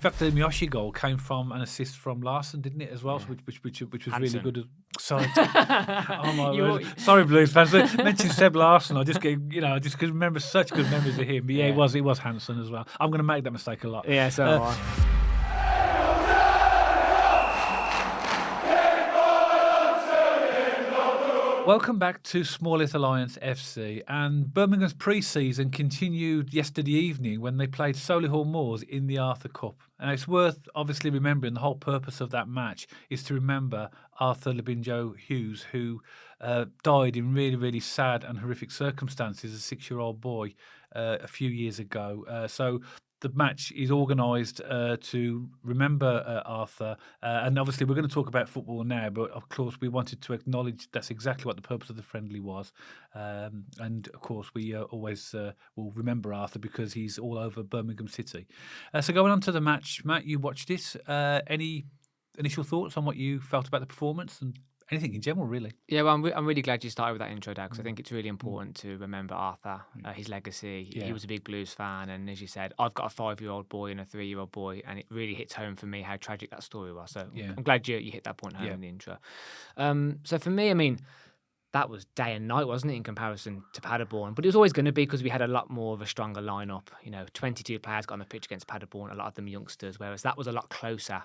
In fact, the Miyoshi goal came from an assist from Larson, didn't it, as well? Yeah. Which was Hansen. really good. Sorry, oh my word. Sorry, Blues fans. Mentioned Seb Larson. I just get, I just could remember such good memories of him. But yeah, it was Hansen as well. I'm going to make that mistake a lot. Yeah, so am I. Welcome back to Smallest Alliance FC, and Birmingham's pre-season continued yesterday evening when they played Solihull Moors in the Arthur Cup. And it's worth obviously remembering the whole purpose of that match is to remember Arthur Labinjo-Hughes, who died in really, really sad and horrific circumstances as a 6-year-old boy a few years ago. So the match is organised to remember Arthur, and obviously we're going to talk about football now, but of course we wanted to acknowledge that's exactly what the purpose of the friendly was, and of course we always will remember Arthur because he's all over Birmingham City. So going on to the match, Matt, you watched it. Any initial thoughts on what you felt about the performance and anything in general, really? Yeah, well, I'm really glad you started with that intro, Dad, because I think it's really important to remember Arthur, his legacy. Yeah. He was a big Blues fan, and as you said, I've got a 5-year-old boy and a 3-year-old boy, and it really hits home for me how tragic that story was. So I'm glad you hit that point home in the intro. So for me, I mean, that was day and night, wasn't it, in comparison to Paderborn? But it was always going to be because we had a lot more of a stronger lineup. 22 players got on the pitch against Paderborn, a lot of them youngsters, whereas that was a lot closer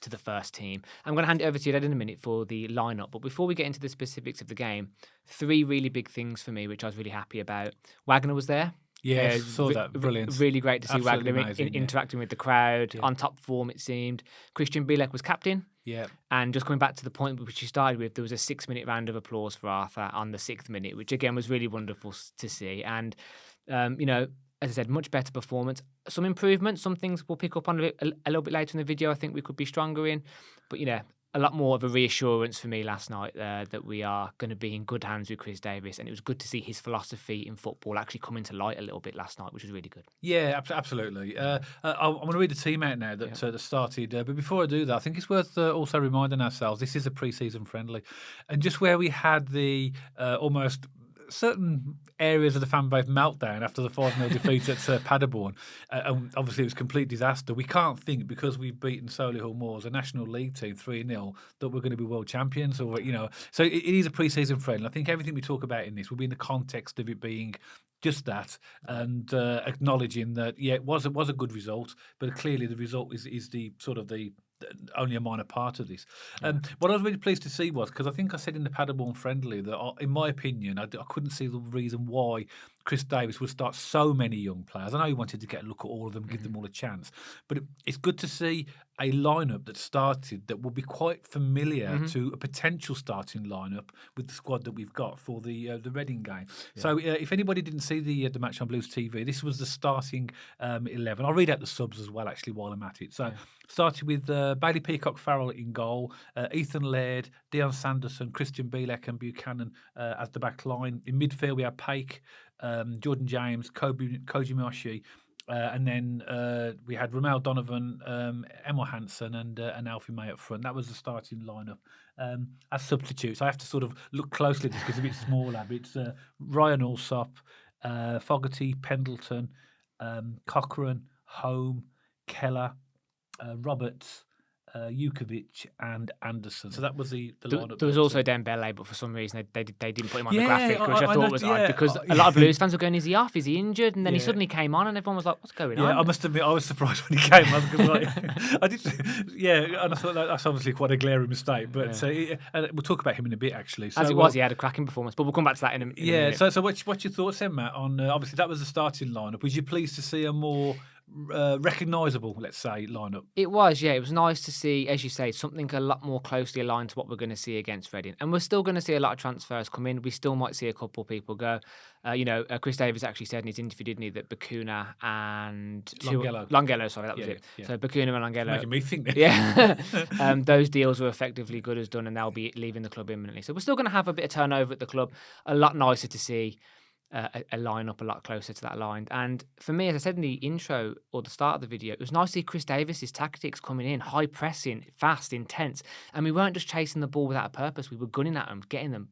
to the first team. I'm going to hand it over to you, Dad, in a minute for the lineup. But before we get into the specifics of the game, 3 really big things for me, which I was really happy about. Wagner was there. Yes, saw that. Brilliant. Really great to see Absolutely Wagner interacting with the crowd, on top form, it seemed. Christian Bielek was captain. Yeah. And just coming back to the point which you started with, there was a 6-minute round of applause for Arthur on the 6th minute, which again was really wonderful to see. And, as I said, much better performance. Some improvements, some things we'll pick up on a little bit later in the video. I think we could be stronger in. But, a lot more of a reassurance for me last night that we are going to be in good hands with Chris Davies. And it was good to see his philosophy in football actually come into light a little bit last night, which was really good. Yeah, absolutely. I'm going to read the team out now that started. But before I do that, I think it's worth also reminding ourselves this is a pre-season friendly. And just where we had the almost certain areas of the fan base meltdown after the 5-0 defeat at Paderborn. Obviously, it was a complete disaster. We can't think because we've beaten Solihull Moors, a National League team, 3-0, that we're going to be world champions. Or so it is a pre-season friendly. I think everything we talk about in this will be in the context of it being just that, and acknowledging that it was a good result, but clearly the result is the sort of the only a minor part of this. What I was really pleased to see was, because I think I said in the Paderborn friendly that, in my opinion, I couldn't see the reason why Chris Davies would start so many young players. I know he wanted to get a look at all of them, give them all a chance, but it's good to see a lineup that started that will be quite familiar to a potential starting lineup with the squad that we've got for the Reading game. Yeah. So if anybody didn't see the match on Blues TV, this was the starting 11. I'll read out the subs as well, actually, while I'm at it. So started with Bailey Peacock-Farrell in goal, Ethan Laird, Dion Sanderson, Christian Bielek and Buchanan as the back line. In midfield, we had Paik, Jordan James, Koji Miyoshi, and then we had Ramel Donovan, Emil Hansen, and Alfie May up front. That was the starting lineup. As substitutes, I have to sort of look closely at this because it's a bit smaller. But it's Ryan Allsop, Fogarty, Pendleton, Cochrane, Home, Keller, Roberts, Jukovic and Anderson. So that was the lineup. There was also Dembele, but for some reason they didn't put him on the graphic, which I thought was odd because a lot of Blues fans were going, "Is he off? Is he injured?" And then he suddenly came on, and everyone was like, "What's going on?" Yeah, I must admit, I was surprised when he came on because I did. Yeah, and I thought that's obviously quite a glaring mistake. But and we'll talk about him in a bit, actually. So, as it was, he had a cracking performance, but we'll come back to that in a minute. So what's your thoughts then, Matt? On obviously that was the starting lineup. Was you pleased to see a more recognisable, let's say, lineup? It was, yeah. It was nice to see, as you say, something a lot more closely aligned to what we're going to see against Reading. And we're still going to see a lot of transfers come in. We still might see a couple of people go. Chris Davies actually said in his interview, didn't he, that Bacuna and Longello, sorry, that was it. Yeah. So Bacuna and Longello. Making me think that. Yeah. Those deals were effectively good as done, and they'll be leaving the club imminently. So we're still going to have a bit of turnover at the club. A lot nicer to see. a line up a lot closer to that line. And for me, as I said in the intro or the start of the video, it was nice to see Chris Davies' tactics coming in, high pressing, fast, intense. And we weren't just chasing the ball without a purpose. We were gunning at them, getting them,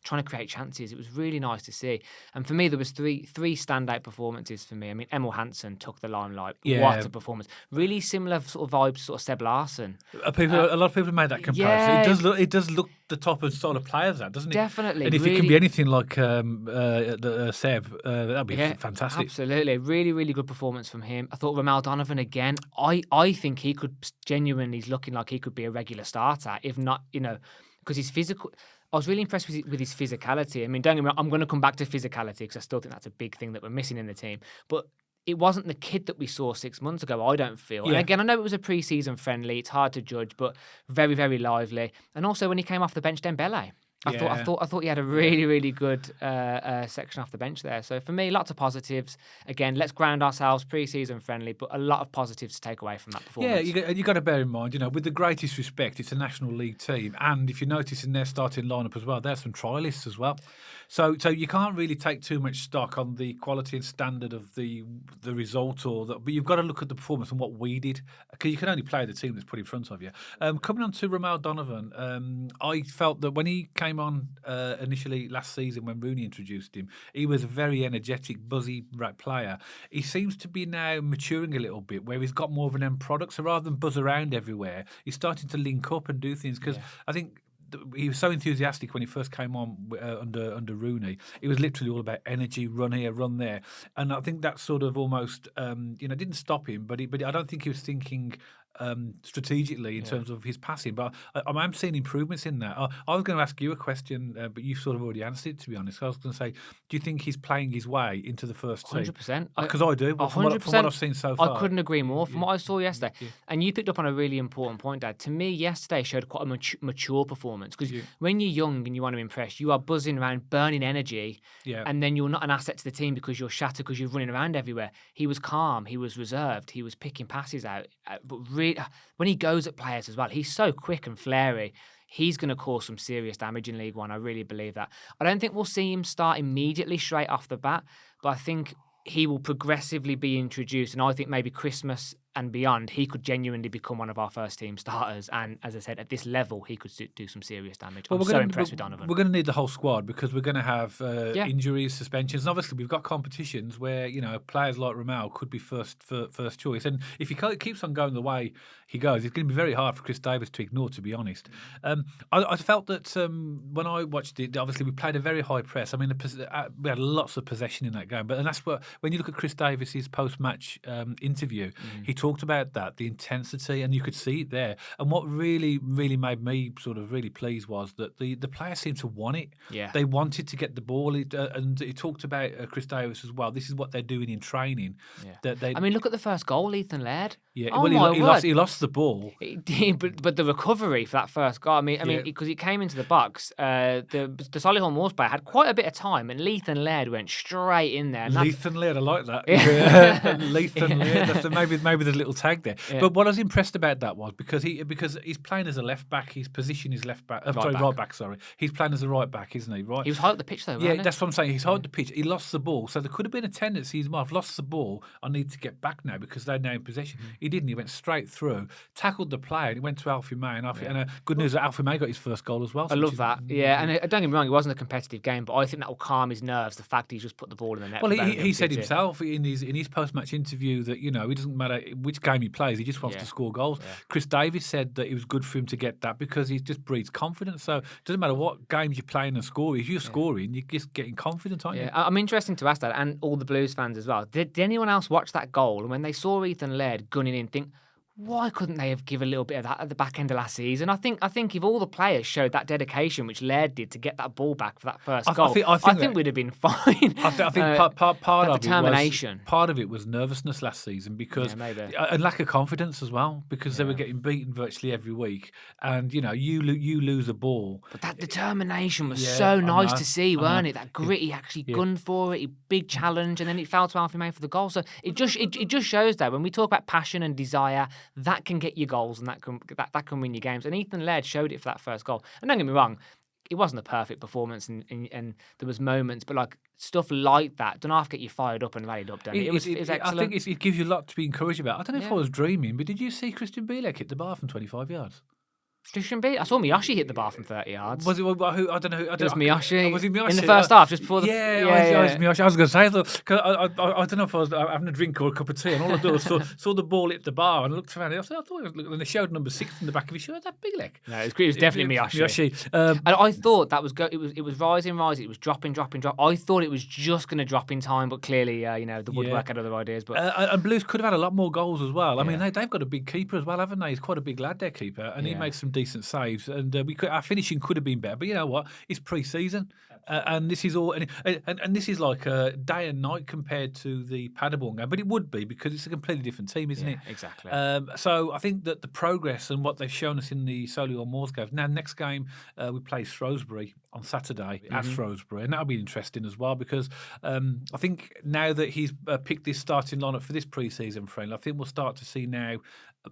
trying to create chances. It was really nice to see. And for me, there was three standout performances for me. I mean, Emil Hansen took the limelight. Yeah. What a performance. Really similar sort of vibes to sort of Seb Larsson. A lot of people made that comparison. Yeah. It does look the top and style of players, that doesn't it? Definitely. And if it can be anything like Seb, that'd be fantastic. Absolutely. Really, really good performance from him. I thought Ramel Donovan again. I think he could genuinely, he's looking like he could be a regular starter, if not, because he's physical. I was really impressed with his physicality. I mean, don't get me wrong, I'm going to come back to physicality because I still think that's a big thing that we're missing in the team. But it wasn't the kid that we saw 6 months ago, I don't feel. Yeah. And again, I know it was a pre-season friendly. It's hard to judge, but very, very lively. And also when he came off the bench, Dembele. I thought he had a really, really good section off the bench there. So for me, lots of positives. Again, let's ground ourselves, pre-season friendly, but a lot of positives to take away from that performance. Yeah, you got to bear in mind, with the greatest respect, it's a National League team, and if you notice in their starting lineup as well, there's some trialists as well. So you can't really take too much stock on the quality and standard of the result, but you've got to look at the performance and what we did, because you can only play the team that's put in front of you. Coming on to Ramel Donovan, I felt that when he came on initially last season when Rooney introduced him, he was a very energetic, buzzy player. He seems to be now maturing a little bit, where he's got more of an end product. So rather than buzz around everywhere, he's starting to link up and do things. Because I think he was so enthusiastic when he first came on under Rooney. It was literally all about energy, run here, run there, and I think that sort of almost didn't stop him, but I don't think he was thinking strategically in terms of his passing. But I'm seeing improvements in that. I was going to ask you a question, but you sort of already answered it, to be honest. I was going to say, do you think he's playing his way into the first team? 100%. Because I do. 100%. From what I've seen so far. I couldn't agree more from what I saw yesterday. Yeah. And you picked up on a really important point, Dad. To me, yesterday showed quite a mature performance. Because when you're young and you want to impress, you are buzzing around, burning energy, and then you're not an asset to the team because you're shattered, because you're running around everywhere. He was calm. He was reserved. He was picking passes out. But really, when he goes at players as well, he's so quick and flary. He's going to cause some serious damage in League One. I really believe that. I don't think we'll see him start immediately straight off the bat, but I think he will progressively be introduced. And I think maybe Christmas and beyond, he could genuinely become one of our first team starters. And as I said, at this level, he could do some serious damage. I'm so impressed with Donovan. We're going to need the whole squad, because we're going to have injuries, suspensions. And obviously, we've got competitions where, players like Ramel could be first choice. And if he keeps on going the way he goes, it's going to be very hard for Chris Davies to ignore, to be honest. I felt that when I watched it, obviously, we played a very high press. I mean, we had lots of possession in that game. And that's what, when you look at Chris Davies' post-match interview, he talked about that, the intensity, and you could see it there. And what really, really made me sort of really pleased was that the players seemed to want it. Yeah. They wanted to get the ball. And he talked about Chris Davies as well. This is what they're doing in training. Yeah. I mean, look at the first goal, Ethan Laird. Yeah, oh well, he lost the ball. But the recovery for that first goal, I mean, because he came into the box, the Solihull Moors player had quite a bit of time, and Ethan Laird went straight in there. Ethan Laird, I like that. Ethan Laird, maybe there's a little tag there. Yeah. But what I was impressed about that was because he's playing as a left back, his position is left back. Right back. He's playing as a right back, isn't he? Right. He was high up the pitch though. Yeah, that's what I'm saying. He's high up the pitch. He lost the ball, so there could have been a tendency. I've lost the ball. I need to get back now because they're now in possession. He didn't. He went straight through, tackled the player, and he went to Alfie May. And good news that Alfie May got his first goal as well. I love that. Yeah, and don't get me wrong, it wasn't a competitive game, but I think that will calm his nerves. The fact he's just put the ball in the net. Well, he said himself in his post-match interview that it doesn't matter which game he plays, he just wants to score goals. Yeah. Chris Davies said that it was good for him to get that because he just breeds confidence. So it doesn't matter what games you're playing and scoring. If you're scoring, you're just getting confident, aren't you? I'm interested to ask that, and all the Blues fans as well. Did anyone else watch that goal and when they saw Ethan Laird gunning in, think, why couldn't they have given a little bit of that at the back end of last season? I think if all the players showed that dedication, which Laird did to get that ball back for that first goal, I think we'd have been fine. I think part of determination. Part of it was nervousness last season because and lack of confidence as well, because they were getting beaten virtually every week, and you lose a ball. But that determination was so nice to see, weren't it? That grit, he actually gunned for it, big challenge, and then it fell to Alfie May for the goal. So it just shows that when we talk about passion and desire, that can get you goals and that can win you games. And Ethan Laird showed it for that first goal. And don't get me wrong, it wasn't a perfect performance, and there was moments, but like stuff like that don't have to get you fired up and rallied up. It was excellent. I think it gives you a lot to be encouraged about. I don't know if I was dreaming, but did you see Christian Bielek hit the bar from 25 yards? Christian Bielek. I saw Miyoshi hit the bar from 30 yards. Was it? Who? I don't know. It was Miyoshi. Was it Miyoshi in the first half, just before the? Yeah, it was Miyoshi. I was going to say, I don't know if I was having a drink or a cup of tea, and all I did was saw the ball hit the bar, and I looked around. I thought it was, and they showed number 6 in the back of his shirt. That Bielek. No, it was definitely Miyoshi. And I thought that was it was rising. It was dropping. I thought it was just going to drop in time, but clearly, the woodwork had other ideas. But and Blues could have had a lot more goals as well. I mean, they've got a big keeper as well, haven't they? He's quite a big lad, their keeper, and he made some decent saves. And our finishing could have been better, but you know what? It's pre-season, and this is all, and this is like a day and night compared to the Paderborn game. But it would be because it's a completely different team, isn't it? Exactly. So I think that the progress and what they've shown us in the Solihull Moors game. Now, next game we play Shrewsbury on Saturday at Shrewsbury, and that'll be interesting as well because I think now that he's picked this starting lineup for this pre-season friendly, I think we'll start to see now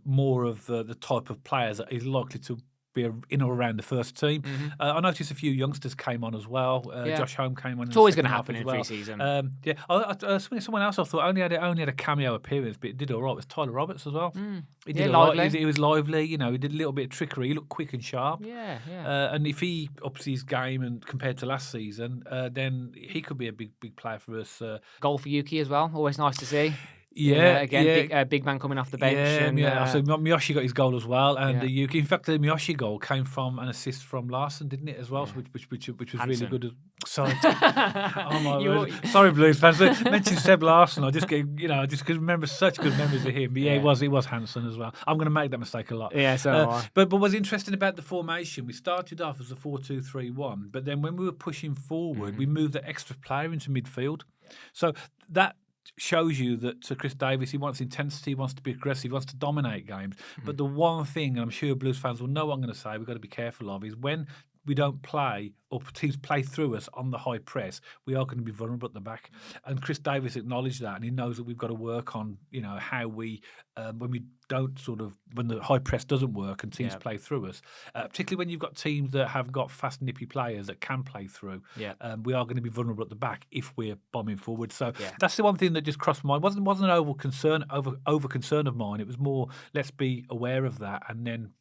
more of the type of players that he's likely to be in or around the first team. I noticed a few youngsters came on as well. Josh Home came on. It's always going to happen in pre-season. Someone else I thought only had a cameo appearance, but it did all right. Was Tyler Roberts as well. He did lively. He was lively. He did a little bit of trickery. He looked quick and sharp. Yeah. And if he ups his game and compared to last season, then he could be a big player for us. Goal for Yuki as well. Always nice to see. Yeah, big man coming off the bench. So Miyoshi got his goal as well, and Yuki. In fact, the Miyoshi goal came from an assist from Larson, didn't it, as well? Yeah. Which was Hansen. Really good. Sorry, oh my word. Sorry, Blues fans. Mentioned Seb Larson. I just could remember such good memories of him. But it was Hansen as well. I'm going to make that mistake a lot. Yeah, so but what's interesting about the formation, we started off as a 4-2-3-1, but then when we were pushing forward, we moved the extra player into midfield. So that shows you that Chris Davies, he wants intensity, he wants to be aggressive, he wants to dominate games. But the one thing, and I'm sure Blues fans will know what I'm going to say, we've got to be careful of, is when we don't play or teams play through us on the high press, we are going to be vulnerable at the back. And Chris Davies acknowledged that, and he knows that we've got to work on, how we, when we don't when the high press doesn't work and teams play through us, particularly when you've got teams that have got fast, nippy players that can play through, we are going to be vulnerable at the back if we're bombing forward. So that's the one thing that just crossed my mind. It wasn't an over concern of mine. It was more, let's be aware of that, and then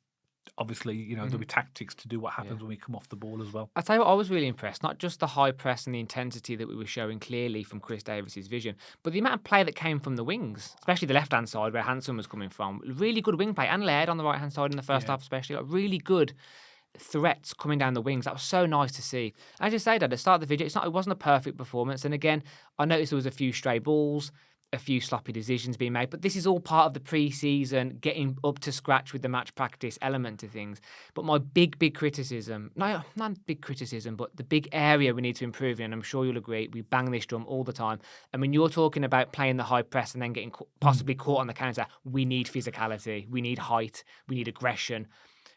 obviously, there'll be tactics to do what happens when we come off the ball as well. I'll tell you what, I was really impressed, not just the high press and the intensity that we were showing clearly from Chris Davies' vision, but the amount of play that came from the wings, especially the left-hand side where Hansen was coming from. Really good wing play, and Laird on the right-hand side in the first half especially. Really good threats coming down the wings. That was so nice to see. As you say, Dad, at the start of the video, it wasn't a perfect performance, and again, I noticed there was a few stray balls, a few sloppy decisions being made, but this is all part of the pre-season, getting up to scratch with the match practice element to things. But my big criticism, not big criticism, but the big area we need to improve in, and I'm sure you'll agree, we bang this drum all the time. And when you're talking about playing the high press and then getting possibly caught on the counter, we need physicality, we need height, we need aggression.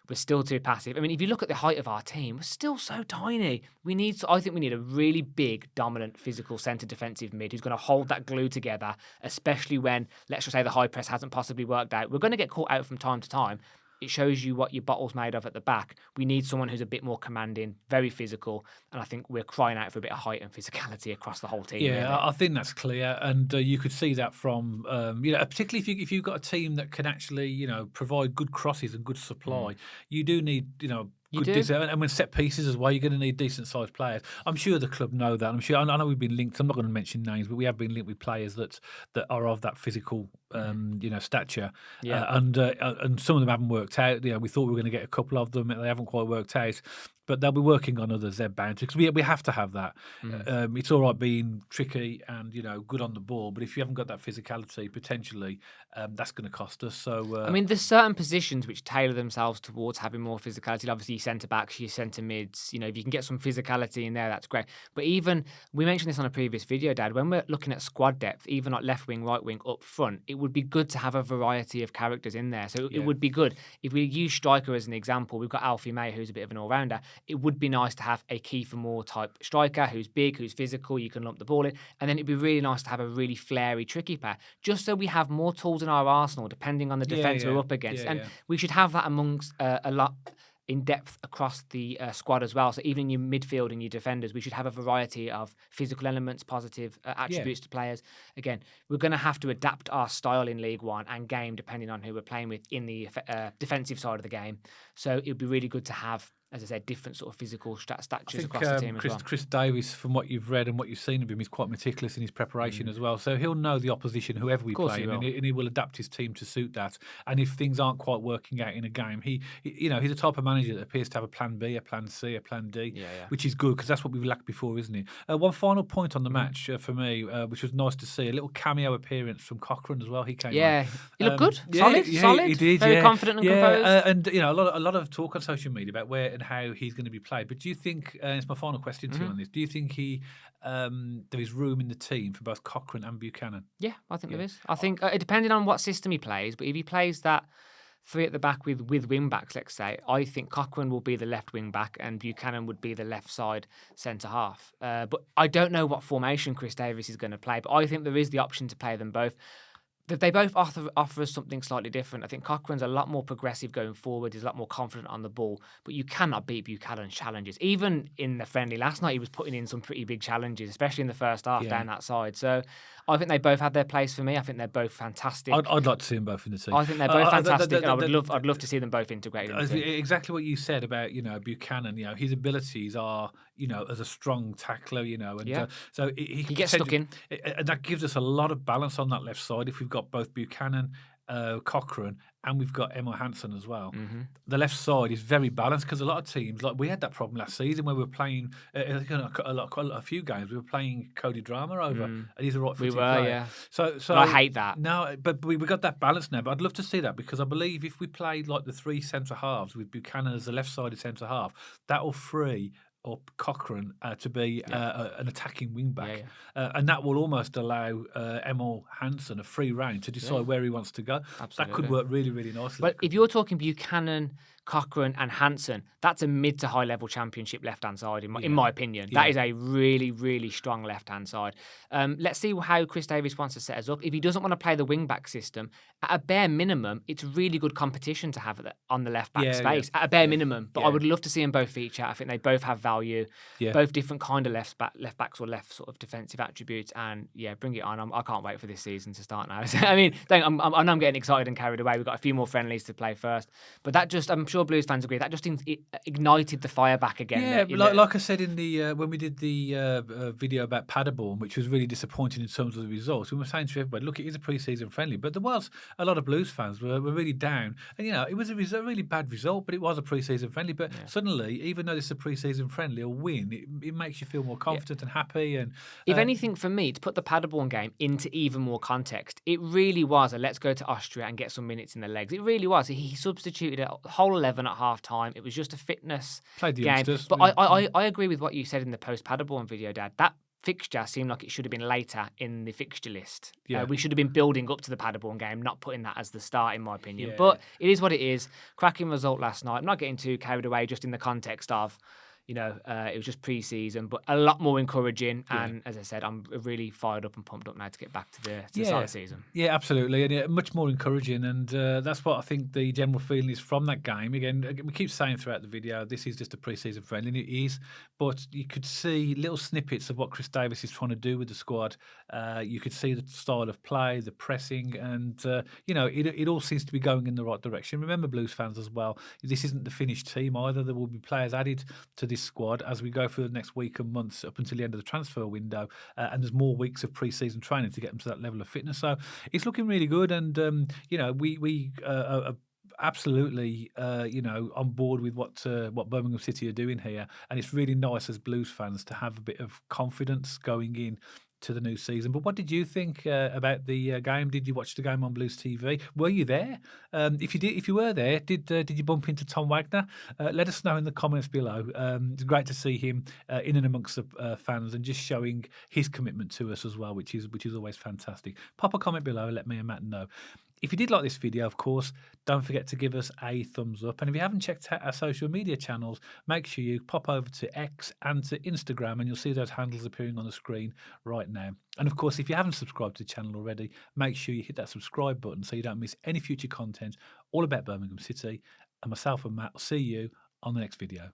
We're still too passive. I mean, if you look at the height of our team, we're still so tiny. I think we need a really big, dominant, physical centre defensive mid who's going to hold that glue together, especially when, let's just say, the high press hasn't possibly worked out. We're going to get caught out from time to time. It shows you what your bottle's made of at the back. We need someone who's a bit more commanding, very physical, and I think we're crying out for a bit of height and physicality across the whole team. Yeah, really. I think that's clear, and you could see that from particularly if you've got a team that can actually provide good crosses and good supply. You do need and when set pieces as well, you're going to need decent sized players. I'm sure the club know that. I know we've been linked. I'm not going to mention names, but we have been linked with players that are of that physical, stature. Yeah. And some of them haven't worked out. We thought we were going to get a couple of them. They haven't quite worked out. But they'll be working on others. They're bound to, because we have to have that. It's all right being tricky and good on the ball, but if you haven't got that physicality, potentially that's going to cost us. So I mean, there's certain positions which tailor themselves towards having more physicality. Obviously, centre backs, your centre mids. If you can get some physicality in there, that's great. But even we mentioned this on a previous video, Dad. When we're looking at squad depth, even like left wing, right wing, up front, it would be good to have a variety of characters in there. So it would be good if we use striker as an example. We've got Alfie May, who's a bit of an all rounder. It would be nice to have a Kiefer Moore type striker who's big, who's physical, you can lump the ball in. And then it'd be really nice to have a really flary, tricky player, just so we have more tools in our arsenal, depending on the defence we're up against. We should have that amongst a lot. in depth across the squad as well. So even in your midfield and your defenders, we should have a variety of physical elements, positive attributes to players. Again, we're going to have to adapt our style in League One and game depending on who we're playing with in the defensive side of the game. So it would be really good to have, as I said, different sort of physical statures across the team as well. Chris Davies, from what you've read and what you've seen of him, is quite meticulous in his preparation as well. So he'll know the opposition, whoever we play, and he will adapt his team to suit that. And if things aren't quite working out in a game, he's the type of manager that appears to have a plan B, a plan C, a plan D, which is good because that's what we've lacked before, isn't it? One final point on the match for me, which was nice to see, a little cameo appearance from Cochrane as well. He came on. He looked good, solid. He did, very confident and composed. And a lot of talk on social media about where and how he's going to be played. But do you think, it's my final question to you on this, do you think there is room in the team for both Cochrane and Buchanan? Yeah, I think there is. I think, depending on what system he plays, but if he plays that three at the back with wing backs, let's say, I think Cochrane will be the left wing back and Buchanan would be the left side centre half. But I don't know what formation Chris Davies is going to play, but I think there is the option to play them both. They both offer us something slightly different. I think Cochrane's a lot more progressive going forward. He's a lot more confident on the ball. But you cannot beat Buchanan's challenges. Even in the friendly last night, he was putting in some pretty big challenges, especially in the first half down that side. So I think they both have their place for me. I think they're both fantastic. I'd like to see them both in the team. I think they're both fantastic, and I'd love to see them both integrated. Exactly what you said about Buchanan. His abilities are as a strong tackler. So he gets stuck in, and that gives us a lot of balance on that left side. If we've got both Buchanan, Cochrane, and we've got Emil Hansen as well. The left side is very balanced because a lot of teams, like we had that problem last season where we were playing a few games. We were playing Cody Drama over, and he's a right-footed player. Yeah. So I hate that. No, but we got that balance now. But I'd love to see that because I believe if we played like the three centre halves with Buchanan as the left-sided centre half, that will free up Cochrane to be an attacking wing back, and that will almost allow Emil Hansen a free rein to decide where he wants to go. Absolutely. That could work really, really nicely. But if you're talking Buchanan, Cochrane and Hansen, that's a mid to high level championship left hand side in my opinion. That is a really, really strong left hand side. Let's see how Chris Davies wants to set us up. If he doesn't want to play the wing back system, at a bare minimum, it's really good competition to have on the left back space. At a bare minimum, but I would love to see them both feature. I think they both have value, both different kind of left backs or left sort of defensive attributes, and bring it on. I can't wait for this season to start now. I mean, I'm getting excited and carried away. We've got a few more friendlies to play first, but that just, I'm sure Blues fans agree, that just ignited the fire back again. Yeah, like I said in the when we did the video about Paderborn, which was really disappointing in terms of the results, we were saying to everybody, look, it is a pre-season friendly, but there was a lot of Blues fans were really down, and it was a really bad result, but it was a pre-season friendly. But suddenly, even though this is a pre-season friendly, a win, it makes you feel more confident and happy. And if anything, for me, to put the Paderborn game into even more context, it really was a let's go to Austria and get some minutes in the legs. It really was. He substituted a whole 11 at half time. It was just a fitness game. But I agree with what you said in the post Paderborn video, Dad. That fixture seemed like it should have been later in the fixture list. We should have been building up to the Paderborn game, not putting that as the start, in my opinion. But it is what it is. Cracking result last night. I'm not getting too carried away just in the context of it was just pre-season, but a lot more encouraging. And as I said, I'm really fired up and pumped up now to get back to the start of the season. Yeah, absolutely. And much more encouraging. And that's what I think the general feeling is from that game. Again, we keep saying throughout the video, this is just a pre-season friendly, and it is. But you could see little snippets of what Chris Davies is trying to do with the squad. You could see the style of play, the pressing, and, it all seems to be going in the right direction. Remember, Blues fans as well, this isn't the finished team either. There will be players added to this squad as we go through the next week and months up until the end of the transfer window, and there's more weeks of pre-season training to get them to that level of fitness. So it's looking really good, and we are absolutely on board with what Birmingham City are doing here, and it's really nice as Blues fans to have a bit of confidence going in to the new season. But what did you think about the game? Did you watch the game on Blues TV? Were you there? If you were there, did you bump into Tom Wagner? Let us know in the comments below. It's great to see him in and amongst the fans and just showing his commitment to us as well, which is always fantastic. Pop a comment below, let me and Matt know. If you did like this video, of course, don't forget to give us a thumbs up. And if you haven't checked out our social media channels, make sure you pop over to X and to Instagram, and you'll see those handles appearing on the screen right now. And of course, if you haven't subscribed to the channel already, make sure you hit that subscribe button so you don't miss any future content all about Birmingham City. And myself and Matt will see you on the next video.